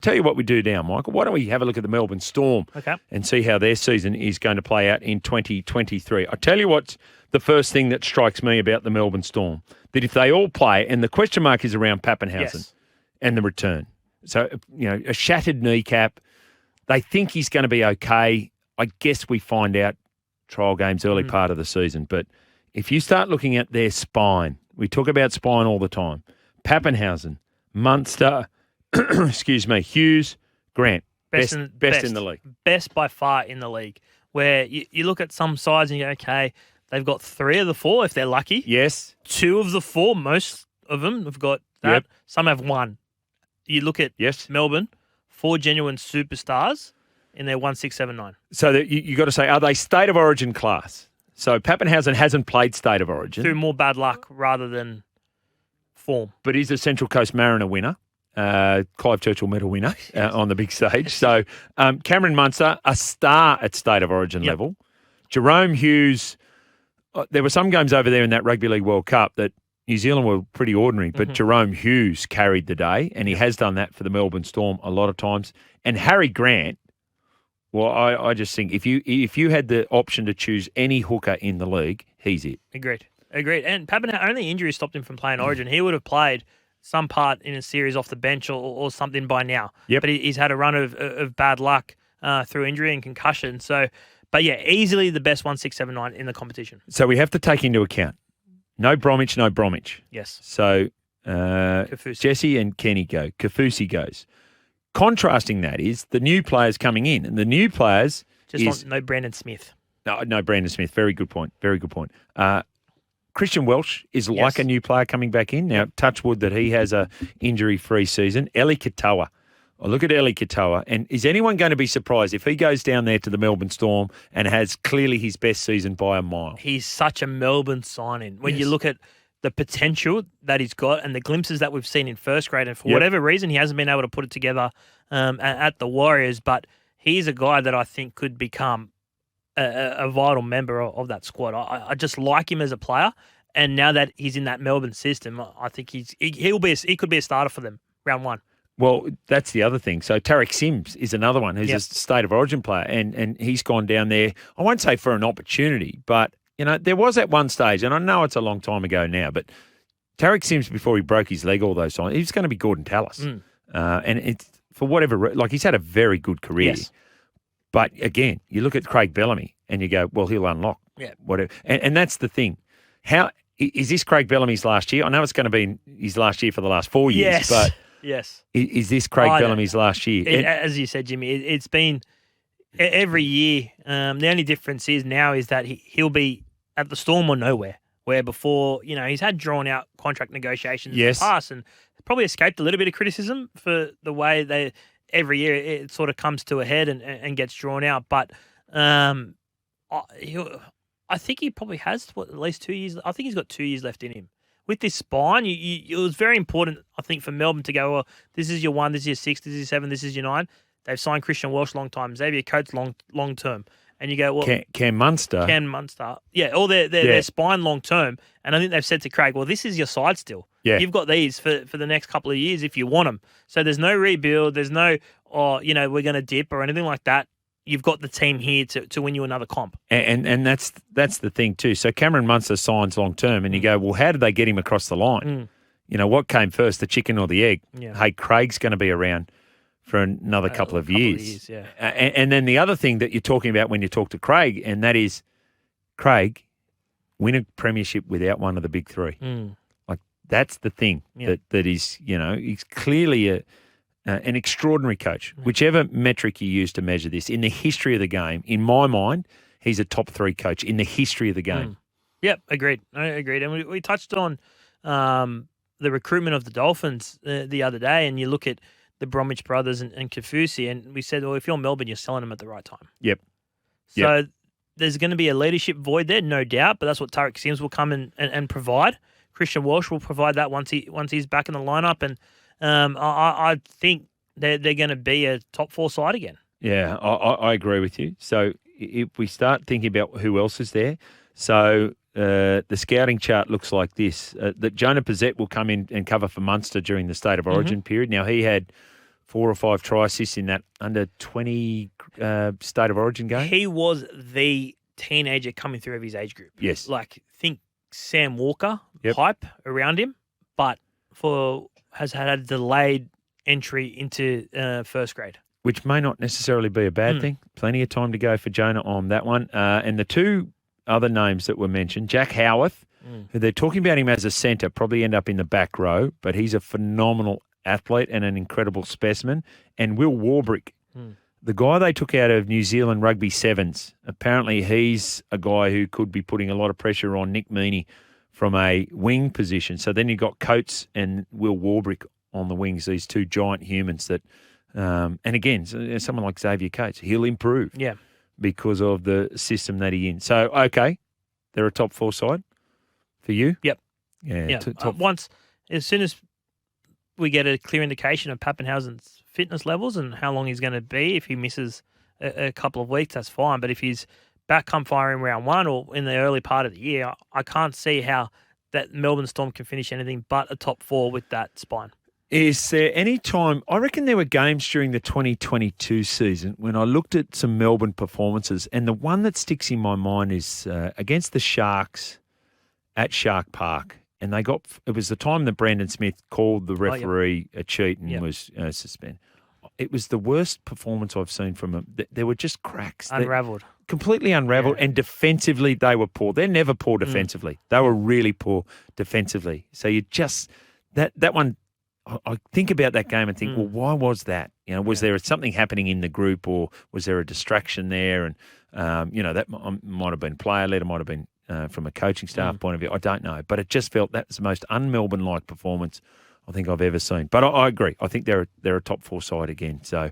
Tell you what we do now, Michael. Why don't we have a look at the Melbourne Storm and see how their season is going to play out in 2023? I'll tell you what's the first thing that strikes me about the Melbourne Storm, that if they all play, and the question mark is around Pappenhausen and the return. So, a shattered kneecap. They think he's going to be okay. I guess we find out trial games early part of the season. But if you start looking at their spine, we talk about spine all the time. Pappenhausen, Munster, Hughes, Grant, best in the league. Best by far in the league. Where you look at some sides and you go, okay, they've got 3 of the 4 if they're lucky. Yes. 2 of the 4, most of them have got that. Yep. Some have 1. You look at Melbourne, 4 genuine superstars in their 1, 6, 7, 9. So you got to say, are they state of origin class? So Pappenhausen hasn't played state of origin. Through more bad luck rather than form. But he's a Central Coast Mariner winner. Clive Churchill medal winner on the big stage. So Cameron Munster, a star at state of origin level. Jerome Hughes, there were some games over there in that Rugby League World Cup that New Zealand were pretty ordinary, but Jerome Hughes carried the day, and he has done that for the Melbourne Storm a lot of times. And Harry Grant, well, I just think if you had the option to choose any hooker in the league, he's it. Agreed. And Pappenhausen, only injury stopped him from playing Origin. He would have played some part in a series off the bench or something by now. Yep. But he's had a run of bad luck through injury and concussion. So, but yeah, easily the best 1, 6, 7, 9 in the competition. So we have to take into account no Bromwich. Yes. So Jesse and Kenny go. Kafusi goes. Contrasting that is the new players coming in, and the new players no Brandon Smith. No Brandon Smith. Very good point. Christian Welsh is like a new player coming back in. Now, touch wood that he has a injury-free season. Eli Katoa. I look at Eli Katoa, and is anyone going to be surprised if he goes down there to the Melbourne Storm and has clearly his best season by a mile? He's such a Melbourne sign-in. When you look at the potential that he's got and the glimpses that we've seen in first grade, and for whatever reason, he hasn't been able to put it together at the Warriors, but he's a guy that I think could become a vital member of that squad. I just like him as a player, and now that he's in that Melbourne system, I think he could be a starter for them round 1. Well, that's the other thing. So Tarek Sims is another one who's a state of origin player, and he's gone down there, I won't say for an opportunity, but there was at one stage, and I know it's a long time ago now, but Tarek Sims, before he broke his leg all those times, he was going to be Gordon Tallis. And it's for whatever, he's had a very good career. Yes. But again, you look at Craig Bellamy and you go, well, he'll unlock whatever. And that's the thing. How is this Craig Bellamy's last year? I know it's going to be his last year for the last 4 years, but is this Craig Bellamy's last year? As you said, Jimmy, it's been every year. The only difference is that he'll be at the Storm or nowhere, where before, he's had drawn out contract negotiations in the past and probably escaped a little bit of criticism for the way every year it sort of comes to a head and gets drawn out. But I think he probably has at least 2 years. I think he's got 2 years left in him. With this spine, it was very important, I think, for Melbourne to go, well, this is your 1, this is your 6, this is your 7, this is your 9. They've signed Christian Welsh long time, Xavier Coates long term. And you go, well, Cam Munster. Yeah, all their spine long term. And I think they've said to Craig, well, this is your side still. Yeah. You've got these for the next couple of years if you want them. So there's no rebuild. There's no, we're going to dip or anything like that. You've got the team here to win you another comp. And that's the thing too. So Cameron Munster signs long term and you go, well, how did they get him across the line? What came first, the chicken or the egg? Yeah. Hey, Craig's going to be around for another couple of years. And then the other thing that you're talking about when you talk to Craig, and that is Craig win a premiership without one of the big 3. That's the thing that is, he's clearly an extraordinary coach. Whichever metric you use to measure this, in the history of the game, in my mind, he's a top 3 coach in the history of the game. Yep, agreed. And we touched on the recruitment of the Dolphins the other day, and you look at the Bromwich brothers and Kafusi, and we said, well, if you're Melbourne, you're selling them at the right time. Yep. So there's going to be a leadership void there, no doubt, but that's what Tarek Sims will come and provide. Christian Welsh will provide that once he's back in the lineup, and I think they're going to be a top 4 side again. Yeah, I agree with you. So if we start thinking about who else is there, so the scouting chart looks like this, that Jonah Pizzette will come in and cover for Munster during the State of Origin period. Now, he had 4 or 5 try assists in that under 20 State of Origin game. He was the teenager coming through of his age group. Yes. Like, think Sam Walker, Yep. hype around him, but has had a delayed entry into first grade. Which may not necessarily be a bad thing. Plenty of time to go for Jonah on that one. And the two other names that were mentioned, Jack Howarth, who they're talking about him as a centre, probably end up in the back row, but he's a phenomenal athlete and an incredible specimen. And Will Warbrick, the guy they took out of New Zealand Rugby Sevens, apparently he's a guy who could be putting a lot of pressure on Nick Meaney from a wing position. So then you've got Coates and Will Warbrick on the wings, these two giant humans that... and again, someone like Xavier Coates, he'll improve because of the system that he's in. So, okay, they're a top 4 side for you? Yep. Yeah. As soon as we get a clear indication of Pappenhausen's fitness levels and how long he's going to be, if he misses a couple of weeks, that's fine. But if he's back come fire in round 1 or in the early part of the year, I can't see how that Melbourne Storm can finish anything but a top 4 with that spine. Is there any time, I reckon there were games during the 2022 season when I looked at some Melbourne performances, and the one that sticks in my mind is against the Sharks at Shark Park. And it was the time that Brandon Smith called the referee a cheat and was suspended. It was the worst performance I've seen from him. There were just cracks. Unravelled. Completely unravelled. And defensively, they were poor. They're never poor defensively. They were really poor defensively. So you just, that one, I think about that game and think, well, why was that? You know, was there something happening in the group, or was there a distraction there? And, that might have been player-led. It might have been from a coaching staff point of view. I don't know. But it just felt that was the most un-Melbourne-like performance I think I've ever seen. But I agree. I think they're a top 4 side again. So